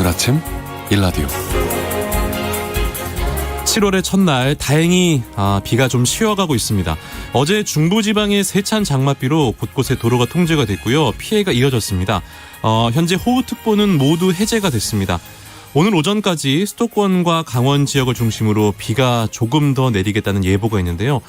오늘 아침 일라디오 7월의 첫날 다행히 비가 좀 쉬어가고 있습니다. 어제 중부지방의 세찬 장맛비로 곳곳에 도로가 통제가 됐고요. 피해가 이어졌습니다. 현재 호우특보는 모두 해제가 됐습니다. 오늘 오전까지 수도권과 강원 지역을 중심으로 비가 조금 더 내리겠다는 예보가 있는데요.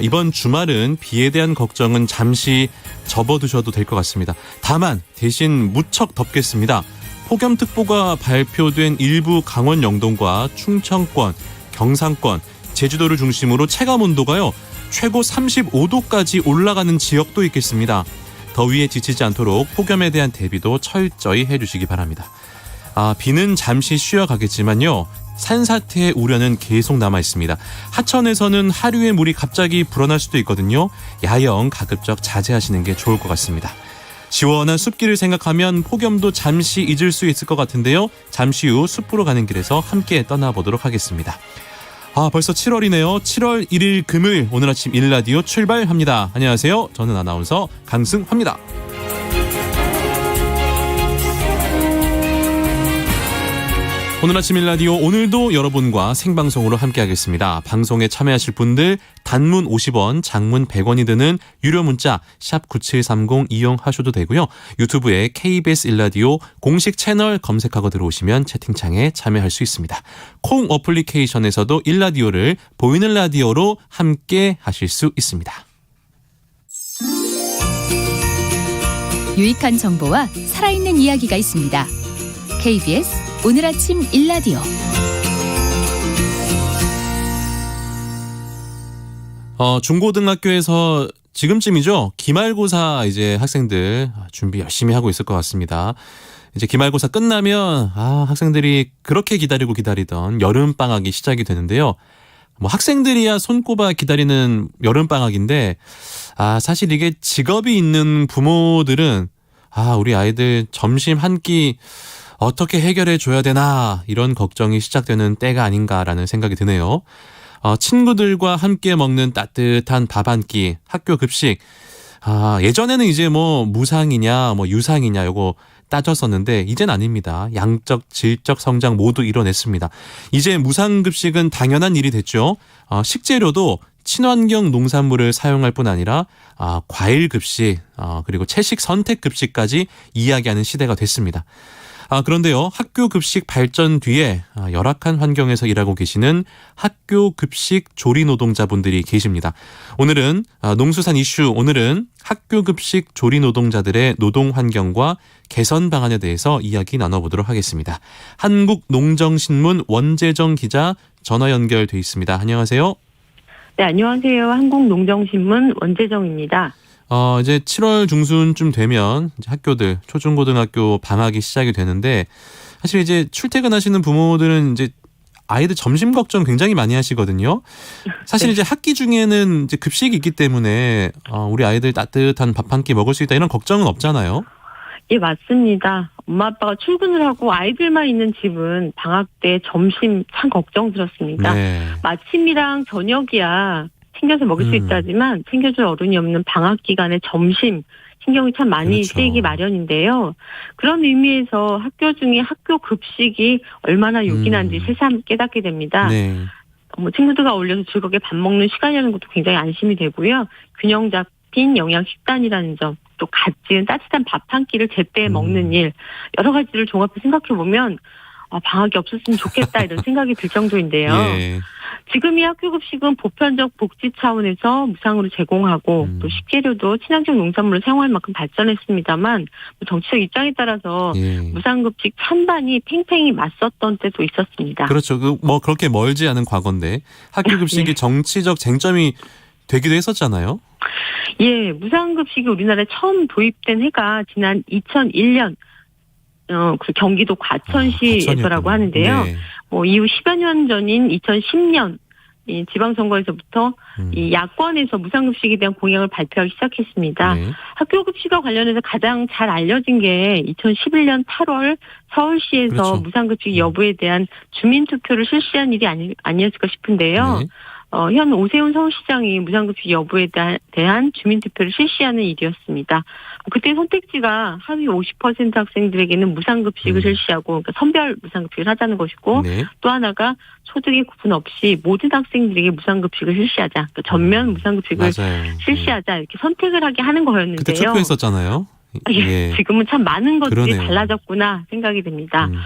이번 주말은 비에 대한 걱정은 잠시 접어두셔도 될 것 같습니다. 다만 대신 무척 덥겠습니다. 폭염특보가 발표된 일부 강원 영동과 충청권, 경상권, 제주도를 중심으로 체감온도가요. 최고 35도까지 올라가는 지역도 있겠습니다. 더위에 지치지 않도록 폭염에 대한 대비도 철저히 해주시기 바랍니다. 비는 잠시 쉬어가겠지만요. 산사태의 우려는 계속 남아있습니다. 하천에서는 하류의 물이 갑자기 불어날 수도 있거든요. 야영 가급적 자제하시는 게 좋을 것 같습니다. 시원한 숲길을 생각하면 폭염도 잠시 잊을 수 있을 것 같은데요. 잠시 후 숲으로 가는 길에서 함께 떠나보도록 하겠습니다. 벌써 7월이네요. 7월 1일 금요일 오늘 아침 일라디오 출발합니다. 안녕하세요. 저는 아나운서 강승화입니다. 오늘 아침 일라디오 오늘도 여러분과 생방송으로 함께하겠습니다. 방송에 참여하실 분들 단문 50원, 장문 100원이 드는 유료 문자 샵 9730 이용하셔도 되고요. 유튜브에 KBS 일라디오 공식 채널 검색하고 들어오시면 채팅창에 참여할 수 있습니다. 콩 어플리케이션에서도 일라디오를 보이는 라디오로 함께 하실 수 있습니다. 유익한 정보와 살아있는 이야기가 있습니다. KBS 오늘 아침 일라디오. 중고등학교에서 지금쯤이죠. 기말고사 이제 학생들 준비 열심히 하고 있을 것 같습니다. 이제 기말고사 끝나면 학생들이 그렇게 기다리던 여름방학이 시작이 되는데요. 학생들이야 손꼽아 기다리는 여름방학인데 사실 이게 직업이 있는 부모들은 우리 아이들 점심 한 끼 어떻게 해결해 줘야 되나 이런 걱정이 시작되는 때가 아닌가라는 생각이 드네요. 친구들과 함께 먹는 따뜻한 밥 한 끼, 학교 급식. 예전에는 이제 무상이냐 유상이냐 요거 따졌었는데 이젠 아닙니다. 양적, 질적 성장 모두 이뤄냈습니다. 이제 무상급식은 당연한 일이 됐죠. 식재료도 친환경 농산물을 사용할 뿐 아니라 과일급식 그리고 채식 선택급식까지 이야기하는 시대가 됐습니다. 그런데요, 학교 급식 발전 뒤에 열악한 환경에서 일하고 계시는 학교 급식 조리 노동자분들이 계십니다. 오늘은 농수산 이슈, 오늘은 학교 급식 조리 노동자들의 노동 환경과 개선 방안에 대해서 이야기 나눠보도록 하겠습니다. 한국농정신문 원재정 기자 전화 연결돼 있습니다. 안녕하세요. 네, 안녕하세요. 한국농정신문 원재정입니다. 이제 7월 중순쯤 되면 이제 학교들, 초중고등학교 방학이 시작이 되는데 사실 이제 출퇴근하시는 부모들은 이제 아이들 점심 걱정 굉장히 많이 하시거든요. 사실 이제 학기 중에는 이제 급식이 있기 때문에 우리 아이들 따뜻한 밥 한 끼 먹을 수 있다 이런 걱정은 없잖아요. 예, 맞습니다. 엄마 아빠가 출근을 하고 아이들만 있는 집은 방학 때 점심 참 걱정스럽습니다. 네. 아침이랑 저녁이야 챙겨서 먹을 수 있다지만 챙겨줄 어른이 없는 방학 기간에 점심 신경이 참 많이 그렇죠. 쓰이기 마련인데요. 그런 의미에서 학교 중에 학교 급식이 얼마나 요긴한지 새삼 깨닫게 됩니다. 네. 친구들과 어울려서 즐겁게 밥 먹는 시간이라는 것도 굉장히 안심이 되고요. 균형 잡힌 영양 식단이라는 점, 또 갓 지은 따뜻한 밥 한 끼를 제때 먹는 일, 여러 가지를 종합해 생각해 보면 방학이 없었으면 좋겠다 이런 생각이 들 정도인데요. 예. 지금 이 학교 급식은 보편적 복지 차원에서 무상으로 제공하고 또 식재료도 친환경 농산물을 사용할 만큼 발전했습니다만 정치적 입장에 따라서 무상급식 찬반이 팽팽히 맞섰던 때도 있었습니다. 그렇죠. 그렇게 멀지 않은 과거인데 학교 급식이 네. 정치적 쟁점이 되기도 했었잖아요. 예, 무상급식이 우리나라에 처음 도입된 해가 지난 2001년 그 경기도 과천시에서라고 하는데요. 네. 이후 10여 년 전인 2010년 이 지방선거에서부터 이 야권에서 무상급식에 대한 공약을 발표하기 시작했습니다. 네. 학교급식과 관련해서 가장 잘 알려진 게 2011년 8월 서울시에서 그렇죠. 무상급식 여부에 대한 주민투표를 실시한 일이 아니었을까 싶은데요. 네. 현 오세훈 서울시장이 무상급식 여부에 대한 주민투표를 실시하는 일이었습니다. 그때 선택지가 하위 50% 학생들에게는 무상급식을 실시하고 그러니까 선별 무상급식을 하자는 것이고 네. 또 하나가 소득의 구분 없이 모든 학생들에게 무상급식을 실시하자. 그러니까 전면 무상급식을 맞아요. 실시하자 이렇게 선택을 하게 하는 그때 거였는데요. 투표했었잖아요. 예. 지금은 참 많은 것들이 그러네요. 달라졌구나 생각이 듭니다. 음.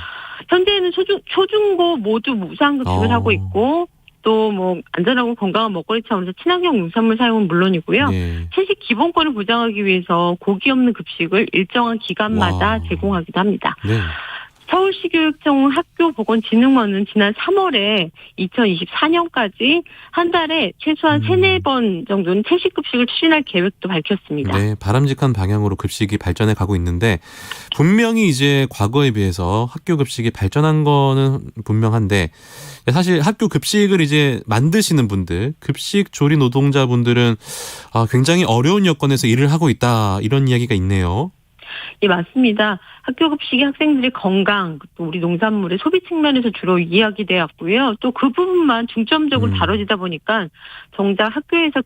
현재는 초중고 모두 무상급식을 하고 있고 또 뭐 안전하고 건강한 먹거리 차원에서 친환경 농산물 사용은 물론이고요. 네. 채식 기본권을 보장하기 위해서 고기 없는 급식을 일정한 기간마다 와. 제공하기도 합니다. 네. 서울시교육청 학교보건진흥원은 지난 3월에 2024년까지 한 달에 최소한 3-4번 정도는 채식급식을 추진할 계획도 밝혔습니다. 네, 바람직한 방향으로 급식이 발전해 가고 있는데 분명히 이제 과거에 비해서 학교 급식이 발전한 거는 분명한데 사실 학교 급식을 이제 만드시는 분들, 급식 조리 노동자분들은 굉장히 어려운 여건에서 일을 하고 있다 이런 이야기가 있네요. 예, 맞습니다. 학교 급식이 학생들의 건강, 또 우리 농산물의 소비 측면에서 주로 이야기돼 왔고요. 또 그 부분만 중점적으로 다뤄지다 보니까 정작 학교에서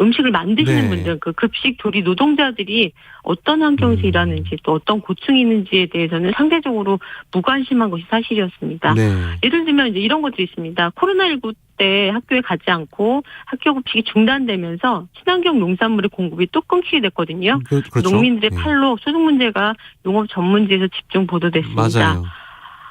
음식을 만드시는 네. 분들, 그 급식 조리 노동자들이 어떤 환경에서 일하는지 또 어떤 고충이 있는지에 대해서는 상대적으로 무관심한 것이 사실이었습니다. 네. 예를 들면 이제 이런 것도 있습니다. 코로나19 때 학교에 가지 않고 학교 급식이 중단되면서 친환경 농산물의 공급이 또 끊기게 됐거든요. 그렇죠. 농민들의 네. 팔로 소득 문제가 농업 전문지에서 집중 보도됐습니다. 맞아요.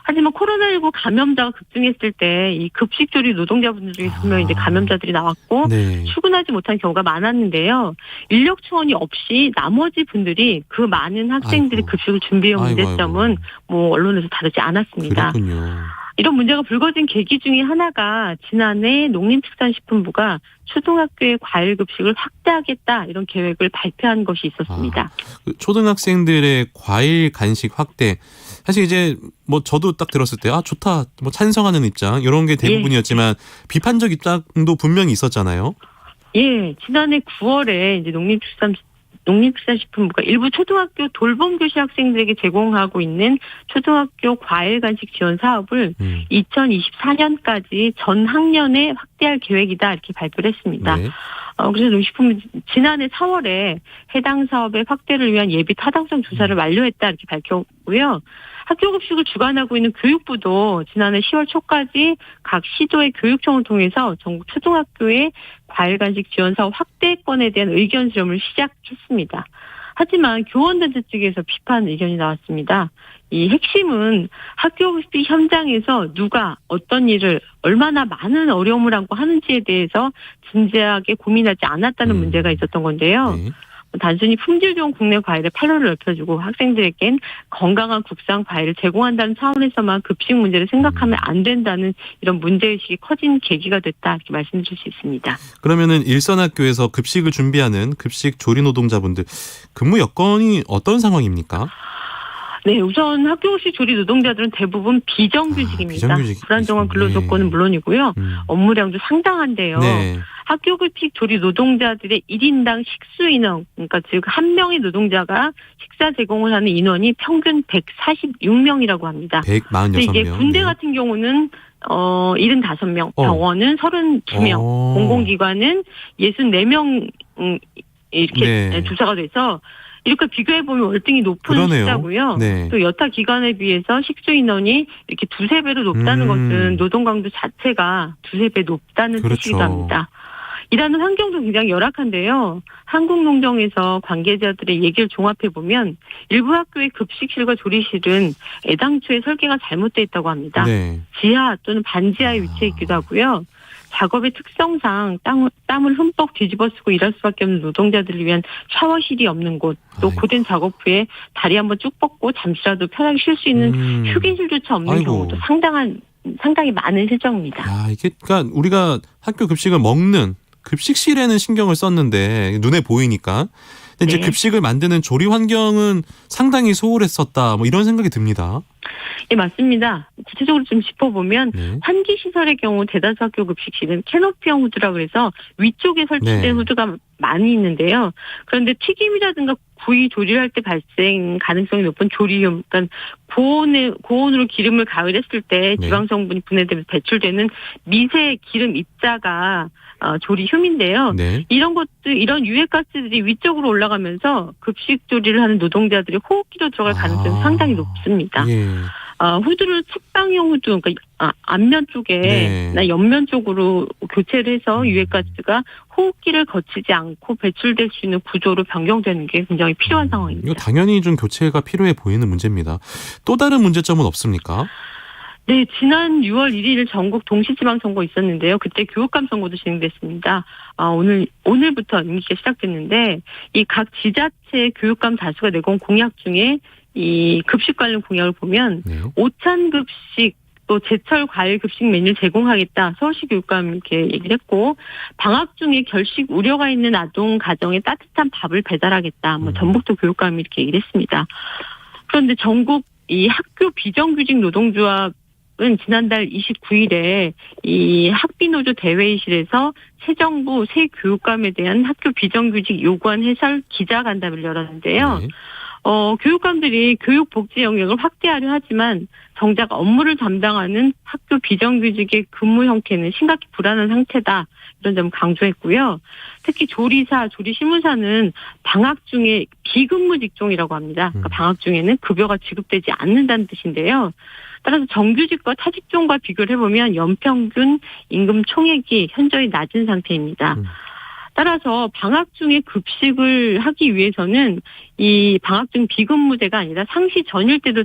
하지만 코로나19 감염자가 급증했을 때 이 급식 조리 노동자분들 중에 분명 이제 감염자들이 나왔고 네. 출근하지 못한 경우가 많았는데요. 인력 지원이 없이 나머지 분들이 그 많은 학생들의 아이고. 급식을 준비해 온 아이고, 문제점은 아이고. 뭐 언론에서 다루지 않았습니다. 그렇군요. 이런 문제가 불거진 계기 중에 하나가 지난해 농림축산식품부가 초등학교의 과일 급식을 확대하겠다 이런 계획을 발표한 것이 있었습니다. 그 초등학생들의 과일 간식 확대. 사실 이제 뭐 저도 딱 들었을 때 좋다, 뭐 찬성하는 입장 이런 게 대부분이었지만 비판적 입장도 분명히 있었잖아요. 예, 지난해 9월에 이제 농림축산식품부가 일부 초등학교 돌봄교실 학생들에게 제공하고 있는 초등학교 과일 간식 지원 사업을 2024년까지 전 학년에 확대할 계획이다 이렇게 발표를 했습니다. 네. 그래서 농식품부 지난해 4월에 해당 사업의 확대를 위한 예비 타당성 조사를 완료했다 이렇게 밝혔고요. 학교 급식을 주관하고 있는 교육부도 지난해 10월 초까지 각 시도의 교육청을 통해서 전국 초등학교의 과일 간식 지원 사업 확대권에 대한 의견 수렴을 시작했습니다. 하지만 교원단체 측에서 비판 의견이 나왔습니다. 이 핵심은 학교 급식 현장에서 누가 어떤 일을 얼마나 많은 어려움을 안고 하는지에 대해서 진지하게 고민하지 않았다는 문제가 있었던 건데요. 네. 단순히 품질 좋은 국내 과일의 판로를 넓혀주고 학생들에겐 건강한 국산 과일을 제공한다는 차원에서만 급식 문제를 생각하면 안 된다는 이런 문제의식이 커진 계기가 됐다 이렇게 말씀드릴 수 있습니다. 그러면은 일선학교에서 급식을 준비하는 급식 조리 노동자분들 근무 여건이 어떤 상황입니까? 네, 우선 학교 급식 조리 노동자들은 대부분 비정규직입니다. 불안정한 근로 조건은 물론이고요. 업무량도 상당한데요. 네. 학교 급식 조리 노동자들의 1인당 식수 인원, 그러니까 즉 한 명의 노동자가 식사 제공을 하는 인원이 평균 146명이라고 합니다. 146명. 이게 군대 같은 경우는 75명, 병원은 32명, 공공기관은 64명 이렇게 조사가 돼서 이렇게 비교해보면 월등히 높은 숫자고요. 네. 또 여타 기관에 비해서 식수 인원이 이렇게 2-3배로 높다는 것은 노동 강도 자체가 2-3배 높다는 뜻이기도 합니다. 일하는 환경도 굉장히 열악한데요. 한국농정에서 관계자들의 얘기를 종합해보면 일부 학교의 급식실과 조리실은 애당초에 설계가 잘못되어 있다고 합니다. 네. 지하 또는 반지하에 위치해 있기도 하고요. 작업의 특성상 땀을 흠뻑 뒤집어 쓰고 일할 수밖에 없는 노동자들을 위한 샤워실이 없는 곳, 또 고된 작업 후에 다리 한번 쭉 뻗고 잠시라도 편하게 쉴 수 있는 휴게실조차 없는 경우도 상당히 많은 실정입니다. 이게 그러니까 우리가 학교 급식을 먹는 급식실에는 신경을 썼는데 눈에 보이니까. 근데 이제 급식을 만드는 조리 환경은 상당히 소홀했었다. 뭐 이런 생각이 듭니다. 예, 맞습니다. 구체적으로 좀 짚어보면 환기 시설의 경우 대다수 학교 급식실은 캐노피형 후드라고 해서 위쪽에 설치된 후드가 많이 있는데요. 그런데 튀김이라든가 구이 조리를 할 때 발생 가능성이 높은 조리염, 그러니까 고온으로 기름을 가열했을 때 지방 성분이 분해되면서 배출되는 미세 기름 입자가 조리흉인데요. 네. 이런 유해가스들이 위쪽으로 올라가면서 급식 조리를 하는 노동자들이 호흡기로 들어갈 가능성이 상당히 높습니다. 예. 후드를 측방형 후드, 그러니까 앞면 쪽에나 네. 옆면 쪽으로 교체를 해서 유해가스가 호흡기를 거치지 않고 배출될 수 있는 구조로 변경되는 게 굉장히 필요한 상황입니다. 이거 당연히 좀 교체가 필요해 보이는 문제입니다. 또 다른 문제점은 없습니까? 네, 지난 6월 1일 전국 동시지방선거 있었는데요. 그때 교육감 선거도 진행됐습니다. 오늘부터 임기가 시작됐는데 이 각 지자체 교육감 다수가 내건 공약 중에 이 급식 관련 공약을 보면 네. 오찬 급식 또 제철 과일 급식 메뉴를 제공하겠다. 서울시 교육감이 이렇게 얘기를 했고 방학 중에 결식 우려가 있는 아동 가정에 따뜻한 밥을 배달하겠다. 전북도 교육감이 이렇게 얘기를 했습니다. 그런데 전국 이 학교 비정규직 노동조합은 지난달 29일에 이 학비노조 대회의실에서 새 정부 새 교육감에 대한 학교 비정규직 요구안 해설 기자간담회를 열었는데요. 네. 교육감들이 교육 복지 영역을 확대하려 하지만 정작 업무를 담당하는 학교 비정규직의 근무 형태는 심각히 불안한 상태다. 이런 점을 강조했고요. 특히 조리사, 조리시무사는 방학 중에 비근무 직종이라고 합니다. 그러니까 방학 중에는 급여가 지급되지 않는다는 뜻인데요. 따라서 정규직과 타직종과 비교를 해보면 연평균 임금 총액이 현저히 낮은 상태입니다. 따라서 방학 중에 급식을 하기 위해서는 이 방학 중 비근무제가 아니라 상시 전일 때도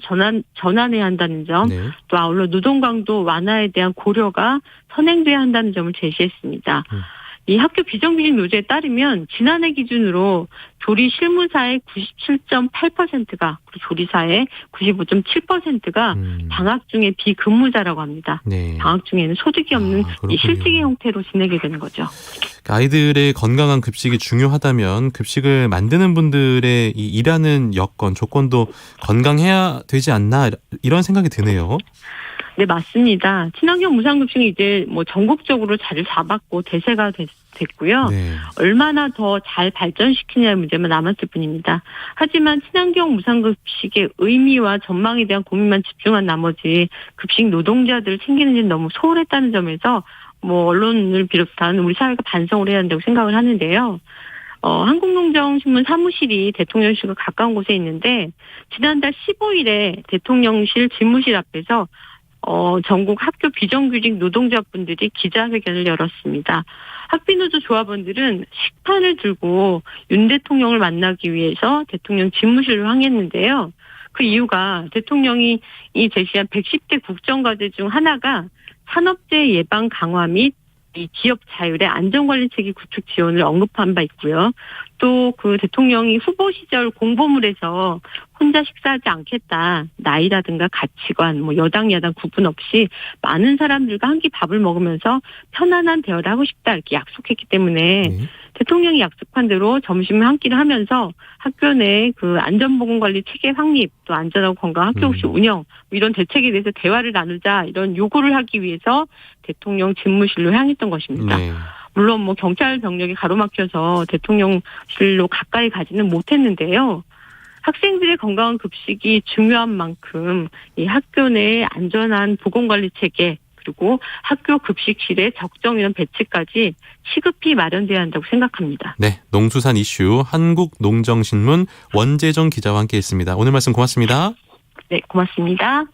전환해야 한다는 점, 네. 또 아울러 노동 강도 완화에 대한 고려가 선행돼야 한다는 점을 제시했습니다. 이 학교 비정규직 노조에 따르면 지난해 기준으로 조리 실무사의 97.8%가 그리고 조리사의 95.7%가 방학 중에 비근무자라고 합니다. 네. 방학 중에는 소득이 없는 그렇군요. 이 실직의 형태로 지내게 되는 거죠. 아이들의 건강한 급식이 중요하다면 급식을 만드는 분들의 이 일하는 여건, 조건도 건강해야 되지 않나 이런 생각이 드네요. 네, 맞습니다. 친환경 무상급식은 이제 전국적으로 자리를 잡았고 대세가 됐고요. 네. 얼마나 더 잘 발전시키냐의 문제만 남았을 뿐입니다. 하지만 친환경 무상급식의 의미와 전망에 대한 고민만 집중한 나머지 급식 노동자들을 챙기는 일은 너무 소홀했다는 점에서 언론을 비롯한 우리 사회가 반성을 해야 한다고 생각을 하는데요. 한국농정신문 사무실이 대통령실과 가까운 곳에 있는데 지난달 15일에 대통령실 집무실 앞에서 전국 학교 비정규직 노동자분들이 기자회견을 열었습니다. 학비노조 조합원들은 식판을 들고 윤 대통령을 만나기 위해서 대통령 집무실로 향했는데요. 그 이유가 대통령이 이 제시한 110대 국정과제 중 하나가 산업재해 예방 강화 및 이 기업 자율의 안전관리체계 구축 지원을 언급한 바 있고요. 또 그 대통령이 후보 시절 공보물에서 혼자 식사하지 않겠다. 나이라든가 가치관, 여당, 야당 구분 없이 많은 사람들과 한 끼 밥을 먹으면서 편안한 대화를 하고 싶다. 이렇게 약속했기 때문에 대통령이 약속한 대로 점심을 한 끼를 하면서 학교 내 그 안전보건관리 체계 확립, 또 안전하고 건강한 학교 급식 운영, 이런 대책에 대해서 대화를 나누자 이런 요구를 하기 위해서 대통령 집무실로 향했던 것입니다. 네. 물론 경찰 병력이 가로막혀서 대통령실로 가까이 가지는 못했는데요. 학생들의 건강한 급식이 중요한 만큼 이 학교 내 안전한 보건관리 체계 그리고 학교 급식실의 적정 인원 배치까지 시급히 마련돼야 한다고 생각합니다. 네, 농수산 이슈 한국농정신문 원재정 기자와 함께했습니다. 오늘 말씀 고맙습니다. 네, 고맙습니다.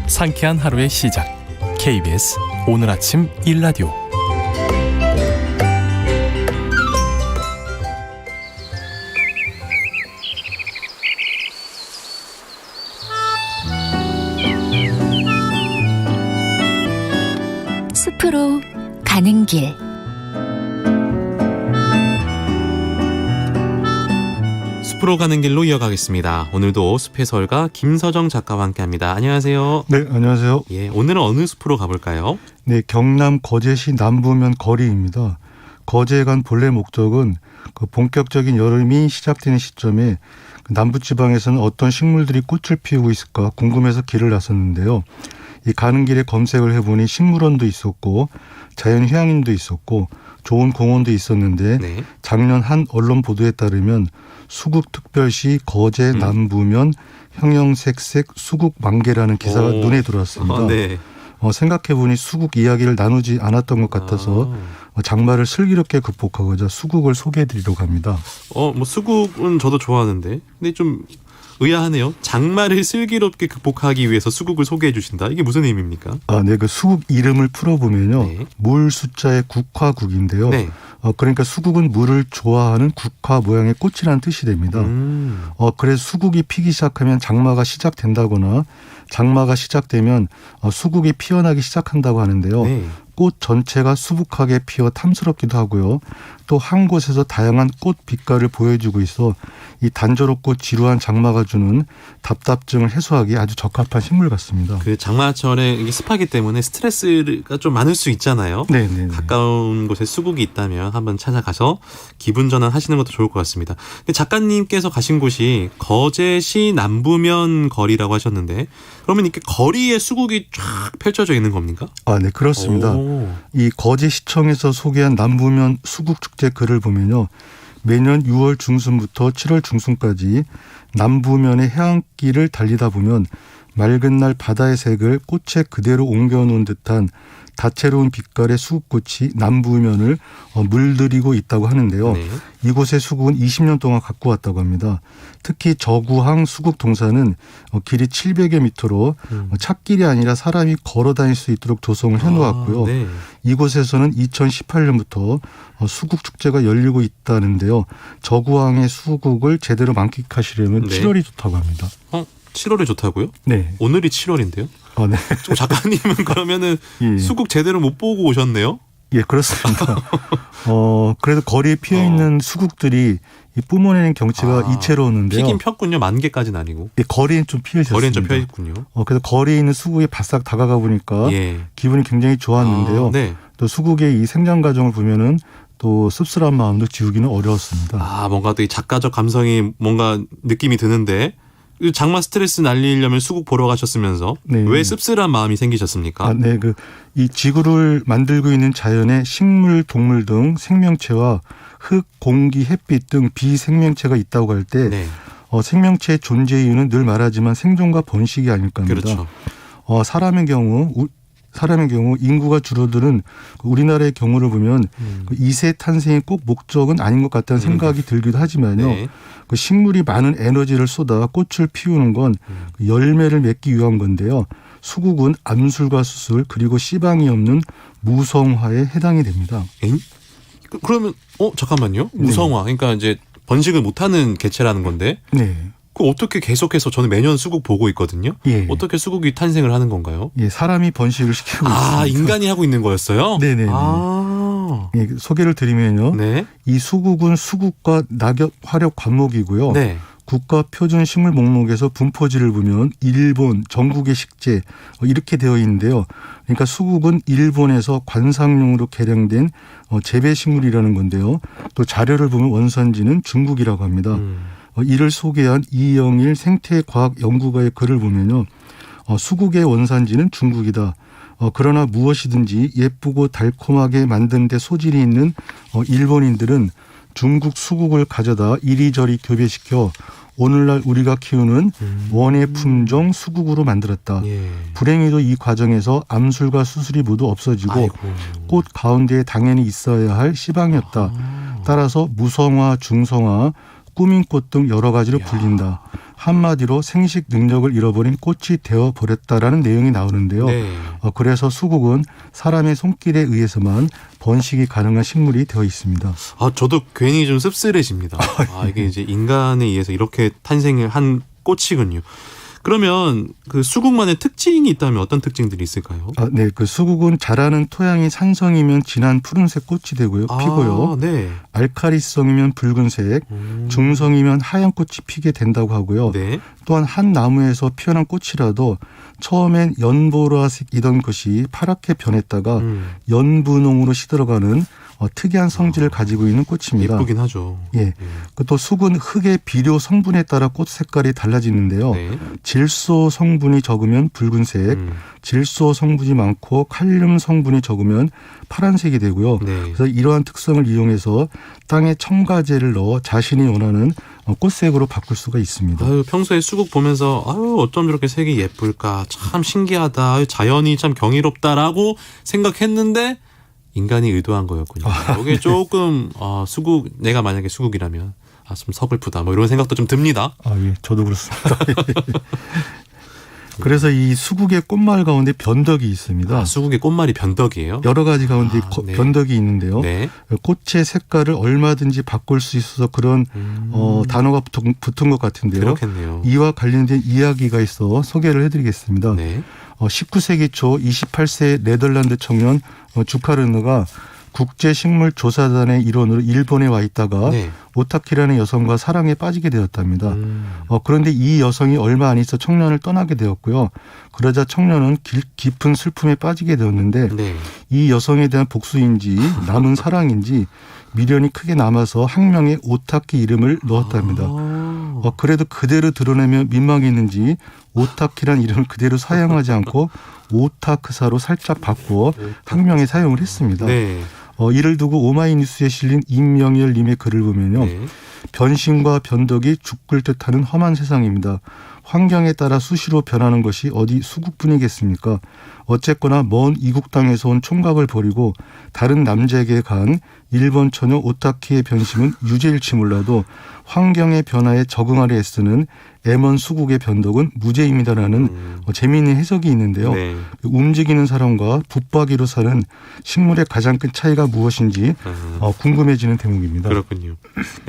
상쾌한 하루의 시작. KBS 오늘 아침 1라디오. 숲으로 가는 길. 숲으로 가는 길로 이어가겠습니다. 오늘도 숲의 설가 김서정 작가와 함께합니다. 안녕하세요. 네, 안녕하세요. 예, 오늘은 어느 숲으로 가볼까요? 네, 경남 거제시 남부면 거리입니다. 거제에 간 본래 목적은 그 본격적인 여름이 시작되는 시점에 남부지방에서는 어떤 식물들이 꽃을 피우고 있을까 궁금해서 길을 나섰는데요. 이 가는 길에 검색을 해보니 식물원도 있었고 자연휴양림도 있었고 좋은 공원도 있었는데 네. 작년 한 언론 보도에 따르면 수국특별시 거제 남부면 형형색색 수국 만개라는 기사가 오. 눈에 들어왔습니다. 네. 생각해보니 수국 이야기를 나누지 않았던 것 같아서 장마를 슬기롭게 극복하고자 수국을 소개해드리려고 합니다. 뭐 수국은 저도 좋아하는데, 근데 좀 의아하네요. 장마를 슬기롭게 극복하기 위해서 수국을 소개해 주신다. 이게 무슨 의미입니까? 네, 그 수국 이름을 풀어보면요, 네. 물 숫자의 국화국인데요. 네. 그러니까 수국은 물을 좋아하는 국화 모양의 꽃이라는 뜻이 됩니다. 그래서 수국이 피기 시작하면 장마가 시작된다거나 장마가 시작되면 수국이 피어나기 시작한다고 하는데요. 네. 꽃 전체가 수북하게 피어 탐스럽기도 하고요. 또 한 곳에서 다양한 꽃 빛깔을 보여주고 있어 이 단조롭고 지루한 장마가 주는 답답증을 해소하기에 아주 적합한 식물 같습니다. 그 장마철에 이게 습하기 때문에 스트레스가 좀 많을 수 있잖아요. 네네. 가까운 곳에 수국이 있다면 한번 찾아가서 기분 전환하시는 것도 좋을 것 같습니다. 근데 작가님께서 가신 곳이 거제시 남부면 거리라고 하셨는데, 그러면 이렇게 거리에 수국이 쫙 펼쳐져 있는 겁니까? 네, 그렇습니다. 오. 이 거제시청에서 소개한 남부면 수국축제 글을 보면요, 매년 6월 중순부터 7월 중순까지 남부면의 해안길을 달리다 보면 맑은 날 바다의 색을 꽃에 그대로 옮겨놓은 듯한 다채로운 빛깔의 수국꽃이 남부면을 물들이고 있다고 하는데요. 네. 이곳의 수국은 20년 동안 갖고 왔다고 합니다. 특히 저구항 수국 동산은 길이 700여 미터로 찻길이 아니라 사람이 걸어 다닐 수 있도록 조성을 해놓았고요. 네. 이곳에서는 2018년부터 수국 축제가 열리고 있다는데요. 저구항의 수국을 제대로 만끽하시려면 네. 7월이 좋다고 합니다. 7월이 좋다고요? 네. 오늘이 7월인데요? 네. 작가님은 그러면은 예. 수국 제대로 못 보고 오셨네요? 예, 그렇습니다. 그래도 거리에 피어 있는 수국들이 이 뿜어내는 경치가 이채로웠는데요. 피긴 폈군요. 만 개까지는 아니고. 예, 거리엔 좀 피어 있었습니다. 거리엔 좀 펴 있군요. 그래서 거리에 있는 수국이 바싹 다가가 보니까 예. 기분이 굉장히 좋았는데요. 네. 또 수국의 이 생장 과정을 보면은 또 씁쓸한 마음도 지우기는 어려웠습니다. 뭔가 또 이 작가적 감성이 뭔가 느낌이 드는데, 장마 스트레스 날리려면 수국 보러 가셨으면서 네. 왜 씁쓸한 마음이 생기셨습니까? 네, 이 지구를 만들고 있는 자연의 식물, 동물 등 생명체와 흙, 공기, 햇빛 등 비생명체가 있다고 할 때 네. 생명체의 존재 이유는 늘 말하지만 생존과 번식이 아닐까 합니다. 그렇죠. 사람의 경우 인구가 줄어드는 우리나라의 경우를 보면 그 2세 탄생이 꼭 목적은 아닌 것 같다는 생각이 들기도 하지만요. 네. 그 식물이 많은 에너지를 쏟아 꽃을 피우는 건 열매를 맺기 위한 건데요. 수국은 암술과 수술 그리고 씨방이 없는 무성화에 해당이 됩니다. 그러면 잠깐만요. 무성화. 그러니까 이제 번식을 못하는 개체라는 건데. 네. 그 어떻게 계속해서 저는 매년 수국 보고 있거든요. 예. 어떻게 수국이 탄생을 하는 건가요? 예, 사람이 번식을 시키고 있습니다. 인간이 하고 있는 거였어요? 네네. 예, 소개를 드리면요. 네. 이 수국은 수국과 낙엽 화력 관목이고요. 네. 국가 표준 식물 목록에서 분포지를 보면 일본 전국의 식재 이렇게 되어 있는데요. 그러니까 수국은 일본에서 관상용으로 개량된 재배 식물이라는 건데요. 또 자료를 보면 원산지는 중국이라고 합니다. 이를 소개한 이영일 생태과학연구가의 글을 보면요. 수국의 원산지는 중국이다. 그러나 무엇이든지 예쁘고 달콤하게 만드는 데 소질이 있는 일본인들은 중국 수국을 가져다 이리저리 교배시켜 오늘날 우리가 키우는 원예 품종 수국으로 만들었다. 예. 불행히도 이 과정에서 암술과 수술이 모두 없어지고 아이고. 꽃 가운데에 당연히 있어야 할 씨방이었다. 따라서 무성화, 중성화, 꾸민꽃 등 여러 가지로 불린다. 한마디로 생식 능력을 잃어버린 꽃이 되어버렸다라는 내용이 나오는데요. 네. 그래서 수국은 사람의 손길에 의해서만 번식이 가능한 식물이 되어 있습니다. 저도 괜히 좀 씁쓸해집니다. 이게 이제 인간에 의해서 이렇게 탄생을 한 꽃이군요. 그러면 그 수국만의 특징이 있다면 어떤 특징들이 있을까요? 네, 그 수국은 자라는 토양이 산성이면 진한 푸른색 꽃이 되고요, 피고요. 네. 알카리성이면 붉은색, 중성이면 하얀 꽃이 피게 된다고 하고요. 네. 또한 한 나무에서 피어난 꽃이라도 처음엔 연보라색이던 것이 파랗게 변했다가 연분홍으로 시들어가는 특이한 성질을 가지고 있는 꽃입니다. 예쁘긴 하죠. 예. 또 쑥은 흙의 비료 성분에 따라 꽃 색깔이 달라지는데요. 네. 질소 성분이 적으면 붉은색, 질소 성분이 많고 칼륨 성분이 적으면 파란색이 되고요. 네. 그래서 이러한 특성을 이용해서 땅에 첨가제를 넣어 자신이 원하는 꽃색으로 바꿀 수가 있습니다. 아유, 평소에 수국 보면서 아유, 어쩜 저렇게 색이 예쁠까, 참 신기하다, 아유, 자연이 참 경이롭다라고 생각했는데 인간이 의도한 거였군요. 이게 조금 수국, 내가 만약에 수국이라면 좀 서글프다, 뭐 이런 생각도 좀 듭니다. 예, 저도 그렇습니다. 그래서 이 수국의 꽃말 가운데 변덕이 있습니다. 수국의 꽃말이 변덕이에요? 여러 가지 가운데 네. 변덕이 있는데요. 네. 꽃의 색깔을 얼마든지 바꿀 수 있어서 그런 단어가 붙은 것 같은데요. 그렇겠네요. 이와 관련된 이야기가 있어 소개를 해드리겠습니다. 네. 19세기 초 28세 네덜란드 청년 주카르느가 국제식물조사단의 일원으로 일본에 와 있다가 네. 오타키라는 여성과 사랑에 빠지게 되었답니다. 그런데 이 여성이 얼마 안 있어 청년을 떠나게 되었고요. 그러자 청년은 깊은 슬픔에 빠지게 되었는데 네. 이 여성에 대한 복수인지 남은 사랑인지 미련이 크게 남아서 학명에 오타키 이름을 넣었답니다. 그래도 그대로 드러내며 민망했는지 오타키란 이름을 그대로 사용하지 않고 오타크사로 살짝 바꾸어 학명에 사용을 했습니다. 네. 이를 두고 오마이뉴스에 실린 임명열님의 글을 보면요. 네. 변심과 변덕이 죽을 듯하는 험한 세상입니다. 환경에 따라 수시로 변하는 것이 어디 수국뿐이겠습니까? 어쨌거나 먼 이국 땅에서 온 총각을 버리고 다른 남자에게 간 일본 처녀 오타키의 변심은 유죄일지 몰라도 환경의 변화에 적응하려 애쓰는 M1 수국의 변덕은 무죄입니다라는 재미있는 해석이 있는데요. 네. 움직이는 사람과 붙박이로 사는 식물의 가장 큰 차이가 무엇인지 궁금해지는 대목입니다. 그렇군요.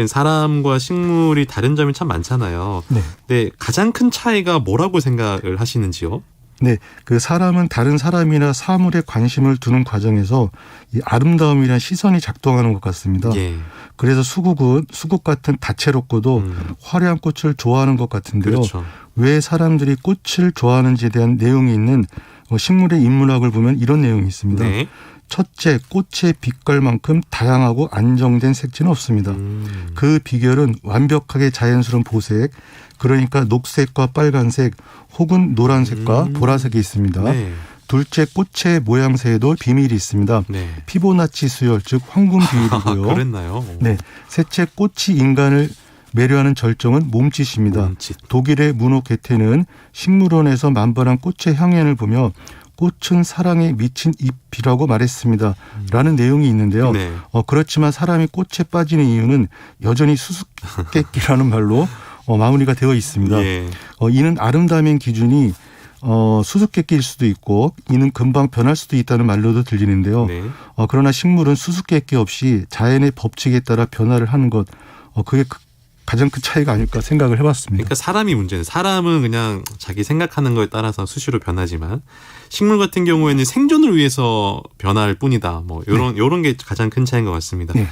사람과 식물이 다른 점이 참 많잖아요. 네. 근데 가장 큰 차이가 뭐라고 생각을 하시는지요? 네, 그 사람은 다른 사람이나 사물에 관심을 두는 과정에서 이 아름다움이란 시선이 작동하는 것 같습니다. 예. 그래서 수국은 수국 같은 다채롭고도 화려한 꽃을 좋아하는 것 같은데요. 그렇죠. 왜 사람들이 꽃을 좋아하는지에 대한 내용이 있는 식물의 인문학을 보면 이런 내용이 있습니다. 네. 첫째, 꽃의 빛깔만큼 다양하고 안정된 색채는 없습니다. 그 비결은 완벽하게 자연스러운 보색, 그러니까 녹색과 빨간색 혹은 노란색과 보라색이 있습니다. 네. 둘째, 꽃의 모양새에도 비밀이 있습니다. 네. 피보나치 수열, 즉 황금 비율이고요. 그랬나요? 네, 셋째, 꽃이 인간을 매료하는 절정은 몸짓입니다. 몸짓. 독일의 문호 게테는 식물원에서 만발한 꽃의 향연을 보며 꽃은 사랑에 미친 잎이라고 말했습니다. 라는 내용이 있는데요. 네. 그렇지만 사람이 꽃에 빠지는 이유는 여전히 수수께끼라는 말로 마무리가 되어 있습니다. 예. 이는 아름다움의 기준이 수수께끼일 수도 있고 이는 금방 변할 수도 있다는 말로도 들리는데요. 네. 그러나 식물은 수수께끼 없이 자연의 법칙에 따라 변화를 하는 것, 그게 가장 큰 차이가 아닐까 생각을 해봤습니다. 그러니까 사람이 문제는 사람은 그냥 자기 생각하는 거에 따라서 수시로 변하지만 식물 같은 경우에는 생존을 위해서 변할 뿐이다. 뭐 요런 게 가장 큰 차이인 것 같습니다. 네.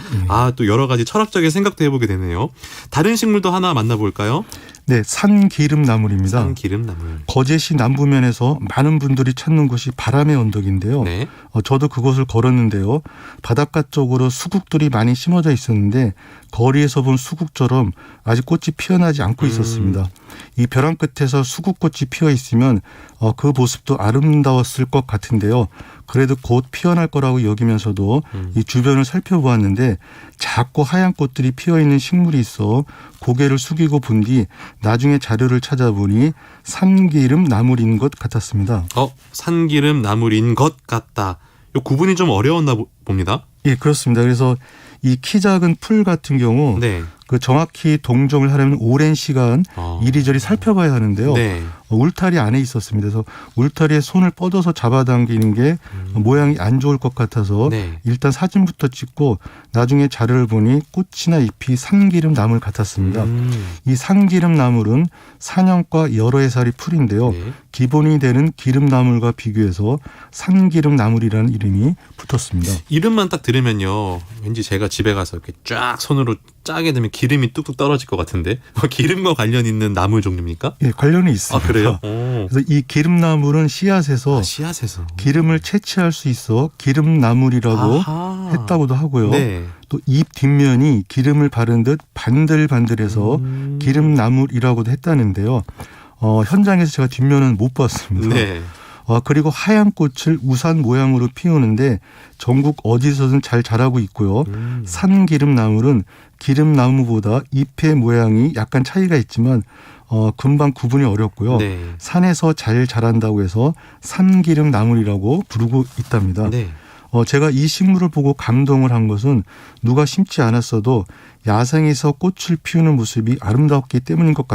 또 여러 가지 철학적인 생각도 해보게 되네요. 다른 식물도 하나 만나볼까요? 네, 산기름나물입니다. 산기름나물. 거제시 남부면에서 많은 분들이 찾는 곳이 바람의 언덕인데요. 네. 저도 그곳을 걸었는데요. 바닷가 쪽으로 수국들이 많이 심어져 있었는데 거리에서 본 수국처럼 아직 꽃이 피어나지 않고 있었습니다. 이 벼랑 끝에서 수국꽃이 피어 있으면 그 모습도 아름다웠을 것 같은데요. 그래도 곧 피어날 거라고 여기면서도 이 주변을 살펴보았는데 작고 하얀 꽃들이 피어있는 식물이 있어 고개를 숙이고 본 뒤 나중에 자료를 찾아보니 산기름 나물인 것 같았습니다. 산기름 나물인 것 같다. 이 구분이 좀 어려웠나 봅니다. 예, 그렇습니다. 그래서 이 키 작은 풀 같은 경우 네. 그 정확히 동종을 하려면 오랜 시간 이리저리 살펴봐야 하는데요. 네. 울타리 안에 있었습니다. 그래서 울타리에 손을 뻗어서 잡아당기는 게 모양이 안 좋을 것 같아서 네. 일단 사진부터 찍고 나중에 자료를 보니 꽃이나 잎이 산기름 나물 같았습니다. 이 산기름 나물은 산형과 여러 해살이 풀인데요. 네. 기본이 되는 기름나물과 비교해서 산기름 나물이라는 이름이 붙었습니다. 이름만 딱 들으면요, 왠지 제가 집에 가서 이렇게 쫙 손으로 짜게 되면 기름이 뚝뚝 떨어질 것 같은데 기름과 관련 있는 나무 종류입니까? 예, 관련이 있습니다. 아, 그래요? 오. 그래서 이 기름나물은 씨앗에서 씨앗에서 기름을 채취할 수 있어 기름나물이라고 아하. 했다고도 하고요. 네. 또 잎 뒷면이 기름을 바른 듯 반들반들해서 기름나물이라고도 했다는데요. 현장에서 제가 뒷면은 못 봤습니다. 네. 그리고 하얀 꽃을 우산 모양으로 피우는데 전국 어디서든 잘 자라고 있고요. 산기름나물은 기름나무보다 잎의 모양이 약간 차이가 있지만 금방 구분이 어렵고요. 네. 산에서 잘 자란다고 해서 산기름나물이라고 부르고 있답니다. 네. 제가 이 식물을 보고 감동을 한 것은 누가 심지 않았어도 야생에서 꽃을 피우는 모습이 아름답기 때문인 것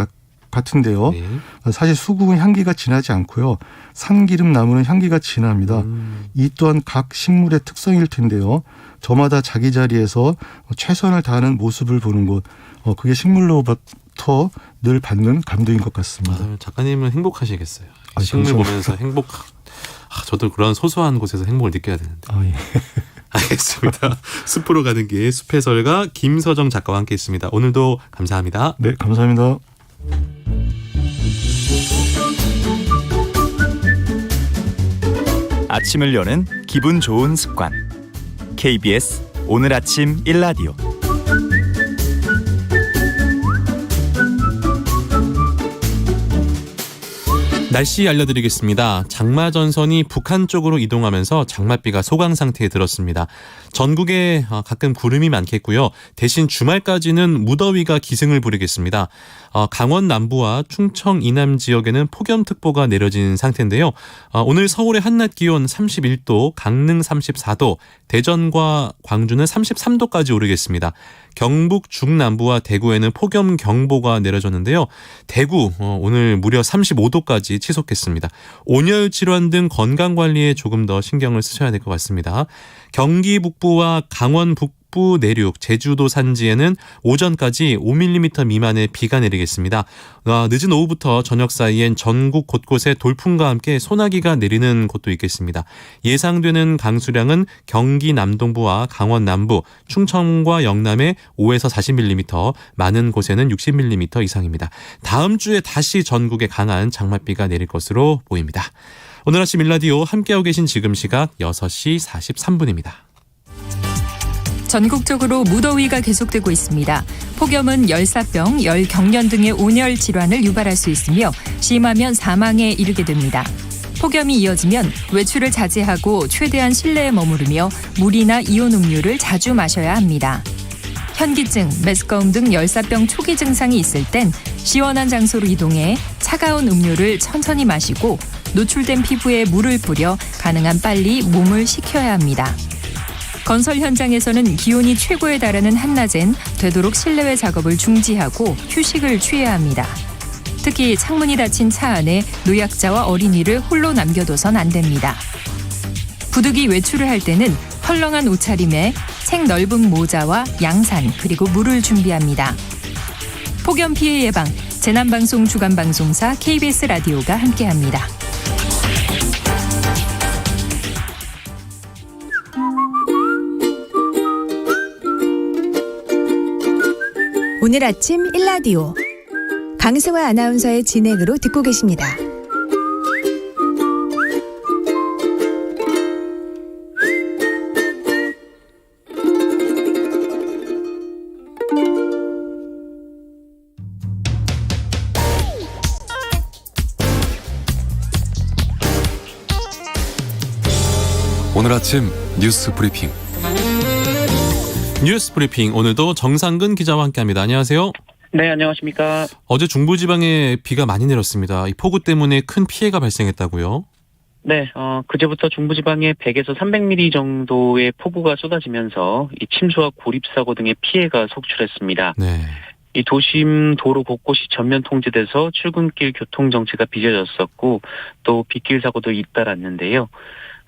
같은데요. 네. 사실 수국은 향기가 진하지 않고요. 산기름나무는 향기가 진합니다. 이 또한 각 식물의 특성일 텐데요. 저마다 자기 자리에서 최선을 다하는 모습을 보는 것, 그게 식물로부터 늘 받는 감동인 것 같습니다. 아, 작가님은 행복하시겠어요. 아, 식물 감사합니다. 보면서 저도 그런 소소한 곳에서 행복을 느껴야 되는데. 예. 알겠습니다. 숲으로 가는 길 숲해설가 김서정 작가와 함께했습니다. 오늘도 감사합니다. 네, 감사합니다. 아침을 여는 기분 좋은 습관. KBS 오늘 아침 1라디오. 날씨 알려드리겠습니다. 장마전선이 북한 쪽으로 이동하면서 장맛비가 소강 상태에 들었습니다. 전국에 가끔 구름이 많겠고요. 대신 주말까지는 무더위가 기승을 부리겠습니다. 강원 남부와 충청 이남 지역에는 폭염특보가 내려진 상태인데요. 오늘 서울의 한낮 기온 31도, 강릉 34도, 대전과 광주는 33도까지 오르겠습니다. 경북 중남부와 대구에는 폭염경보가 내려졌는데요. 대구 오늘 무려 35도까지 치솟겠습니다. 온열 질환 등 건강관리에 조금 더 신경을 쓰셔야 될 것 같습니다. 경기 북부와 강원 북부 내륙, 제주도 산지에는 오전까지 5mm 미만의 비가 내리겠습니다. 늦은 오후부터 저녁 사이엔 전국 곳곳에 돌풍과 함께 소나기가 내리는 곳도 있겠습니다. 예상되는 강수량은 경기 남동부와 강원 남부, 충청과 영남에 5에서 40mm, 많은 곳에는 60mm 이상입니다. 다음 주에 다시 전국에 강한 장맛비가 내릴 것으로 보입니다. 오늘 아침 일라디오 함께하고 계신 지금 시각 6시 43분입니다. 전국적으로 무더위가 계속되고 있습니다. 폭염은 열사병, 열경련 등의 온열 질환을 유발할 수 있으며 심하면 사망에 이르게 됩니다. 폭염이 이어지면 외출을 자제하고 최대한 실내에 머무르며 물이나 이온 음료를 자주 마셔야 합니다. 현기증, 메스꺼움 등 열사병 초기 증상이 있을 땐 시원한 장소로 이동해 차가운 음료를 천천히 마시고 노출된 피부에 물을 뿌려 가능한 빨리 몸을 식혀야 합니다. 건설 현장에서는 기온이 최고에 달하는 한낮엔 되도록 실내외 작업을 중지하고 휴식을 취해야 합니다. 특히 창문이 닫힌 차 안에 노약자와 어린이를 홀로 남겨둬선 안 됩니다. 부득이 외출을 할 때는 헐렁한 옷차림에 책 넓은 모자와 양산 그리고 물을 준비합니다. 폭염 피해 예방, 재난방송 주간방송사 KBS 라디오가 함께합니다. 오늘 아침 1라디오 강승화 아나운서의 진행으로 듣고 계십니다. 오늘 아침 뉴스 브리핑. 뉴스 브리핑 오늘도 정상근 기자와 함께합니다. 안녕하세요. 네, 안녕하십니까. 어제 중부지방에 비가 많이 내렸습니다. 이 폭우 때문에 큰 피해가 발생했다고요? 네, 그제부터 중부지방에 100에서 300mm 정도의 폭우가 쏟아지면서 이 침수와 고립사고 등의 피해가 속출했습니다. 네. 이 도심 도로 곳곳이 전면 통제돼서 출근길 교통 정체가 빚어졌었고 또 빗길 사고도 잇따랐는데요.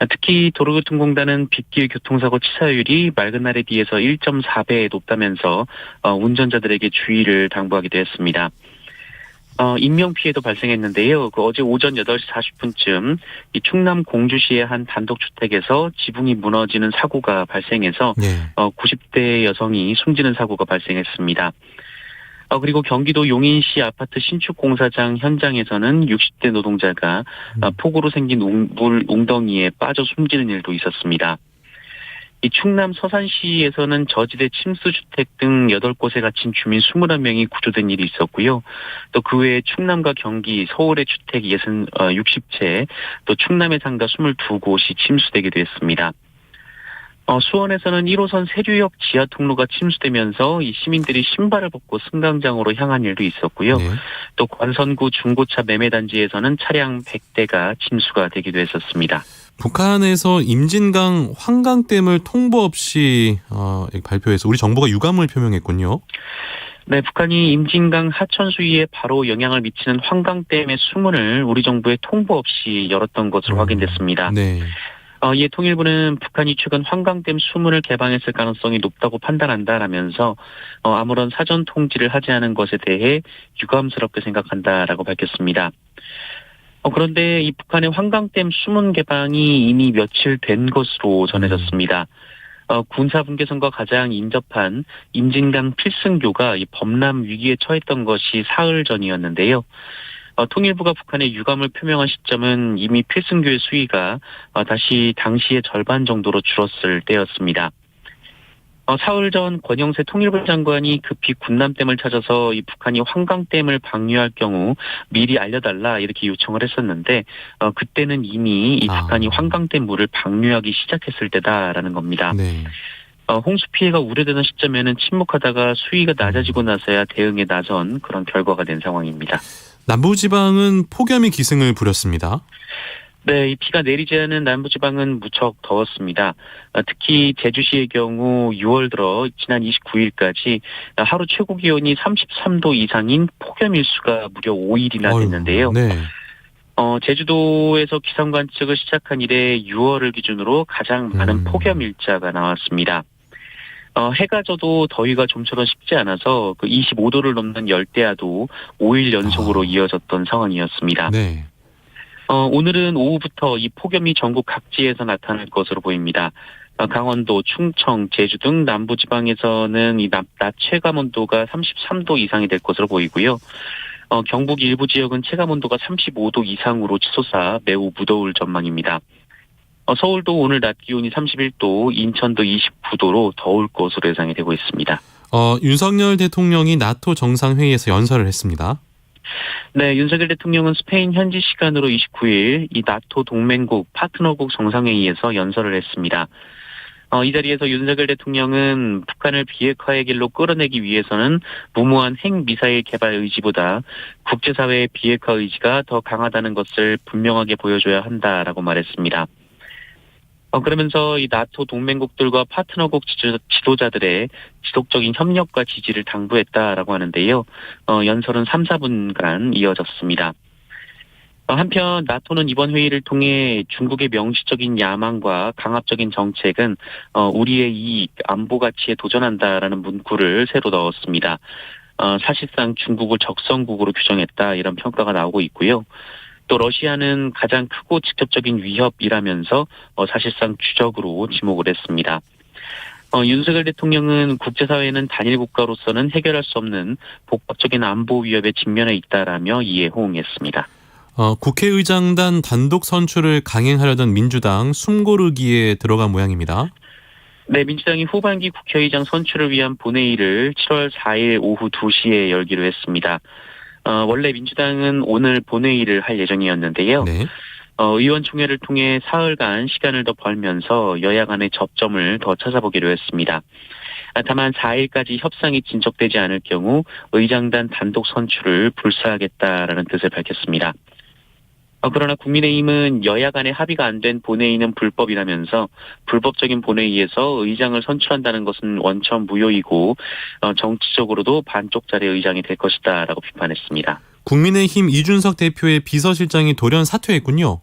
특히 도로교통공단은 빗길 교통사고 치사율이 맑은 날에 비해서 1.4배 높다면서 운전자들에게 주의를 당부하기도 했습니다. 인명피해도 발생했는데요. 어제 오전 8시 40분쯤 이 충남 공주시의 한 단독주택에서 지붕이 무너지는 사고가 발생해서 네. 90대 여성이 숨지는 사고가 발생했습니다. 그리고 경기도 용인시 아파트 신축 공사장 현장에서는 60대 노동자가 폭우로 생긴 물 웅덩이에 빠져 숨지는 일도 있었습니다. 이 충남 서산시에서는 저지대 침수주택 등 8곳에 갇힌 주민 21명이 구조된 일이 있었고요. 또 그 외에 충남과 경기, 서울의 주택 60채, 또 충남의 상가 22곳이 침수되기도 했습니다. 수원에서는 1호선 세류역 지하 통로가 침수되면서 이 시민들이 신발을 벗고 승강장으로 향한 일도 있었고요. 네. 또 관선구 중고차 매매단지에서는 차량 100대가 침수가 되기도 했었습니다. 북한에서 임진강 환강댐을 통보 없이 발표해서 우리 정부가 유감을 표명했군요. 네, 북한이 임진강 하천 수위에 바로 영향을 미치는 환강댐의 수문을 우리 정부에 통보 없이 열었던 것으로 확인됐습니다. 네. 이에 통일부는 북한이 최근 환강댐 수문을 개방했을 가능성이 높다고 판단한다라면서 아무런 사전 통지를 하지 않은 것에 대해 유감스럽게 생각한다라고 밝혔습니다. 그런데 이 북한의 환강댐 수문 개방이 이미 며칠 된 것으로 전해졌습니다. 군사분계선과 가장 인접한 임진강 필승교가 이 범람 위기에 처했던 것이 사흘 전이었는데요. 통일부가 북한의 유감을 표명한 시점은 이미 필승교의 수위가 다시 당시의 절반 정도로 줄었을 때였습니다. 사흘 전 권영세 통일부 장관이 급히 군남댐을 찾아서 이 북한이 환강댐을 방류할 경우 미리 알려달라 이렇게 요청을 했었는데 그때는 이미 이 북한이 환강댐 물을 방류하기 시작했을 때다라는 겁니다. 네. 홍수 피해가 우려되는 시점에는 침묵하다가 수위가 낮아지고 나서야 대응에 나선 그런 결과가 된 상황입니다. 남부지방은 폭염이 기승을 부렸습니다. 네, 이 비가 내리지 않은 남부지방은 무척 더웠습니다. 특히 제주시의 경우 6월 들어 지난 29일까지 하루 최고 기온이 33도 이상인 폭염 일수가 무려 5일이나 됐는데요. 네. 제주도에서 기상 관측을 시작한 이래 6월을 기준으로 가장 많은 폭염 일자가 나왔습니다. 해가 져도 더위가 좀처럼 식지 않아서 그 25도를 넘는 열대야도 5일 연속으로 이어졌던 상황이었습니다. 네. 오늘은 오후부터 이 폭염이 전국 각지에서 나타날 것으로 보입니다. 강원도, 충청, 제주 등 남부지방에서는 이 낮 체감 온도가 33도 이상이 될 것으로 보이고요. 경북 일부 지역은 체감 온도가 35도 이상으로 치솟아 매우 무더울 전망입니다. 서울도 오늘 낮 기온이 31도, 인천도 29도로 더울 것으로 예상이 되고 있습니다. 윤석열 대통령이 나토 정상회의에서 연설을 했습니다. 네, 윤석열 대통령은 스페인 현지 시간으로 29일 이 나토 동맹국 파트너국 정상회의에서 연설을 했습니다. 이 자리에서 윤석열 대통령은 북한을 비핵화의 길로 끌어내기 위해서는 무모한 핵미사일 개발 의지보다 국제사회의 비핵화 의지가 더 강하다는 것을 분명하게 보여줘야 한다라고 말했습니다. 그러면서 이 나토 동맹국들과 파트너국 지도자들의 지속적인 협력과 지지를 당부했다라고 하는데요. 연설은 3, 4분간 이어졌습니다. 한편 나토는 이번 회의를 통해 중국의 명시적인 야망과 강압적인 정책은 우리의 이익, 안보 가치에 도전한다라는 문구를 새로 넣었습니다. 사실상 중국을 적성국으로 규정했다 이런 평가가 나오고 있고요. 또 러시아는 가장 크고 직접적인 위협이라면서 사실상 주적으로 지목을 했습니다. 윤석열 대통령은 국제사회는 단일 국가로서는 해결할 수 없는 복합적인 안보 위협에 직면해 있다라며 이에 호응했습니다. 국회의장단 단독 선출을 강행하려던 민주당 숨고르기에 들어간 모양입니다. 네, 민주당이 후반기 국회의장 선출을 위한 본회의를 7월 4일 오후 2시에 열기로 했습니다. 원래 민주당은 오늘 본회의를 할 예정이었는데요. 네. 의원총회를 통해 사흘간 시간을 더 벌면서 여야 간의 접점을 더 찾아보기로 했습니다. 다만 4일까지 협상이 진척되지 않을 경우 의장단 단독 선출을 불사하겠다라는 뜻을 밝혔습니다. 그러나 국민의힘은 여야 간의 합의가 안 된 본회의는 불법이라면서 불법적인 본회의에서 의장을 선출한다는 것은 원천 무효이고 정치적으로도 반쪽짜리 의장이 될 것이다라고 비판했습니다. 국민의힘 이준석 대표의 비서실장이 돌연 사퇴했군요.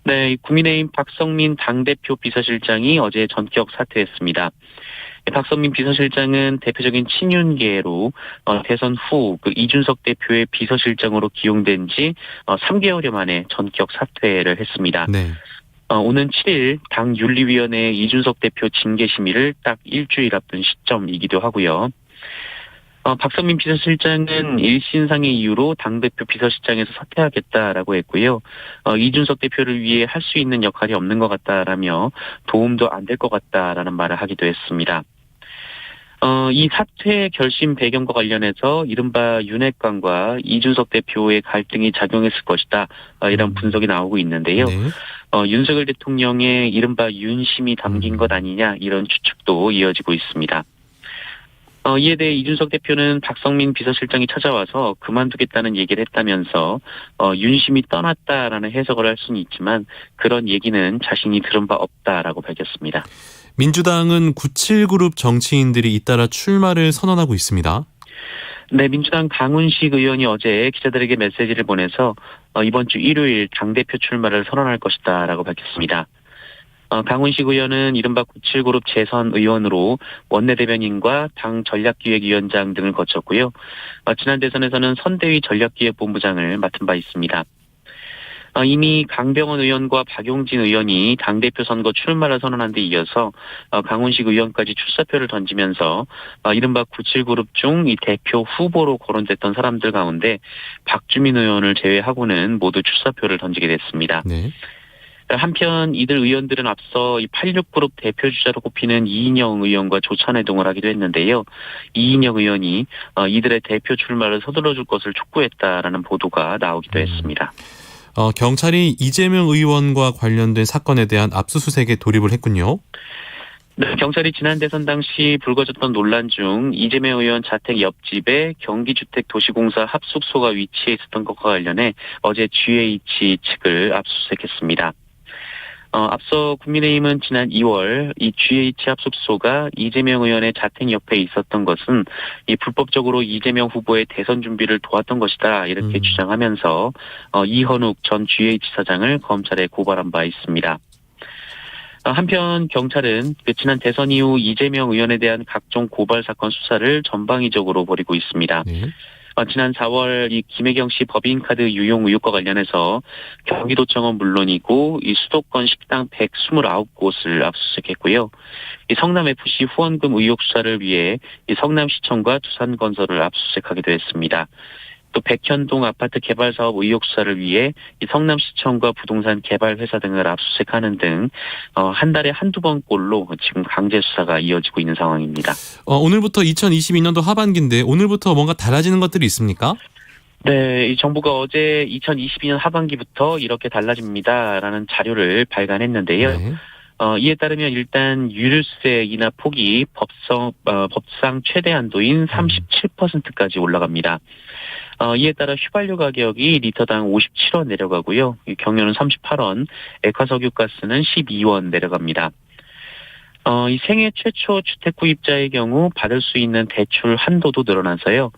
네, 국민의힘 박성민 당대표 비서실장이 어제 전격 사퇴했습니다. 박성민 비서실장은 대표적인 친윤계로 대선 후 그 이준석 대표의 비서실장으로 기용된 지 3개월여 만에 전격 사퇴를 했습니다. 네. 오는 7일 당 윤리위원회 이준석 대표 징계 심의를 딱 일주일 앞둔 시점이기도 하고요. 박성민 비서실장은 일신상의 이유로 당대표 비서실장에서 사퇴하겠다라고 했고요. 이준석 대표를 위해 할 수 있는 역할이 없는 것 같다라며 도움도 안 될 것 같다라는 말을 하기도 했습니다. 이 사퇴 결심 배경과 관련해서 이른바 윤핵관과 이준석 대표의 갈등이 작용했을 것이다. 이런 분석이 나오고 있는데요. 네. 윤석열 대통령의 이른바 윤심이 담긴 것 아니냐 이런 추측도 이어지고 있습니다. 이에 대해 이준석 대표는 박성민 비서실장이 찾아와서 그만두겠다는 얘기를 했다면서 윤심이 떠났다라는 해석을 할 수는 있지만 그런 얘기는 자신이 들은 바 없다라고 밝혔습니다. 민주당은 97그룹 정치인들이 잇따라 출마를 선언하고 있습니다. 네, 민주당 강훈식 의원이 어제 기자들에게 메시지를 보내서 이번 주 일요일 당대표 출마를 선언할 것이다라고 밝혔습니다. 강훈식 의원은 이른바 97그룹 재선 의원으로 원내대변인과 당 전략기획위원장 등을 거쳤고요. 지난 대선에서는 선대위 전략기획본부장을 맡은 바 있습니다. 이미 강병원 의원과 박용진 의원이 당대표 선거 출마를 선언한 데 이어서 강훈식 의원까지 출사표를 던지면서 이른바 97그룹 중 이 대표 후보로 거론됐던 사람들 가운데 박주민 의원을 제외하고는 모두 출사표를 던지게 됐습니다. 네. 한편 이들 의원들은 앞서 이 86그룹 대표주자로 꼽히는 이인영 의원과 조찬회동을 하기도 했는데요. 이인영 의원이 이들의 대표 출마를 서둘러줄 것을 촉구했다라는 보도가 나오기도 했습니다. 경찰이 이재명 의원과 관련된 사건에 대한 압수수색에 돌입을 했군요. 네, 경찰이 지난 대선 당시 불거졌던 논란 중 이재명 의원 자택 옆집에 경기주택도시공사 합숙소가 위치해 있었던 것과 관련해 어제 GH 측을 압수수색했습니다. 앞서 국민의힘은 지난 2월 이 GH 합숙소가 이재명 의원의 자택 옆에 있었던 것은 이 불법적으로 이재명 후보의 대선 준비를 도왔던 것이다 이렇게 주장하면서 이현욱 전 GH 사장을 검찰에 고발한 바 있습니다. 한편 경찰은 지난 대선 이후 이재명 의원에 대한 각종 고발 사건 수사를 전방위적으로 벌이고 있습니다. 네. 지난 4월 이 김혜경 씨 법인카드 유용 의혹과 관련해서 경기도청은 물론이고 이 수도권 식당 129곳을 압수수색했고요. 이 성남FC 후원금 의혹 수사를 위해 이 성남시청과 두산건설을 압수수색하기도 했습니다. 또 백현동 아파트 개발 사업 의혹 수사를 위해 이 성남시청과 부동산 개발 회사 등을 압수수색하는 등 한 달에 한두 번꼴로 지금 강제 수사가 이어지고 있는 상황입니다. 오늘부터 2022년도 하반기인데 오늘부터 뭔가 달라지는 것들이 있습니까? 네, 이 정부가 어제 2022년 하반기부터 이렇게 달라집니다라는 자료를 발간했는데요. 네. 이에 따르면 일단 유류세 인하 폭이 법상 최대 한도인 37%까지 올라갑니다. 이에 따라 휘발유 가격이 리터당 57원 내려가고요. 경유는 38원, 액화석유가스는 12원 내려갑니다. 이 생애 최초 주택 구입자의 경우 받을 수 있는 대출 한도도 늘어나서요.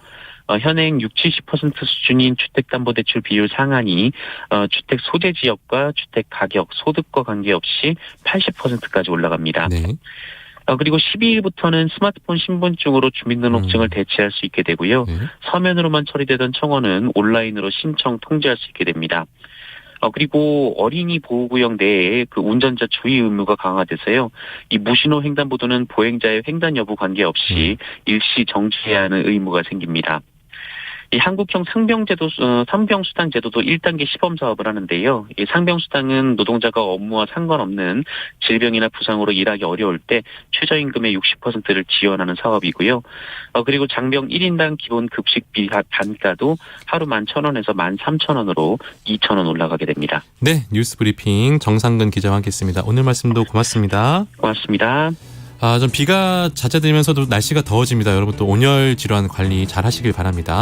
현행 60-70% 수준인 주택담보대출 비율 상한이 주택 소재 지역과 주택 가격, 소득과 관계없이 80%까지 올라갑니다. 네. 그리고 12일부터는 스마트폰 신분증으로 주민등록증을 대체할 수 있게 되고요. 네. 서면으로만 처리되던 청원은 온라인으로 신청 통지할 수 있게 됩니다. 그리고 어린이 보호구역 내에 그 운전자 주의 의무가 강화돼서요. 이 무신호 횡단보도는 보행자의 횡단 여부 관계없이 일시 정지해야 하는 의무가 생깁니다. 이 한국형 상병수당 제도도 1단계 시범 사업을 하는데요. 이 상병수당은 노동자가 업무와 상관없는 질병이나 부상으로 일하기 어려울 때 최저임금의 60%를 지원하는 사업이고요. 그리고 장병 1인당 기본 급식비 단가도 하루 11,000원에서 13,000원으로 2,000원 올라가게 됩니다. 네, 뉴스 브리핑 정상근 기자와 함께했습니다. 오늘 말씀도 고맙습니다. 고맙습니다. 좀 비가 잦아들면서도 날씨가 더워집니다. 여러분 또 온열 질환 관리 잘 하시길 바랍니다.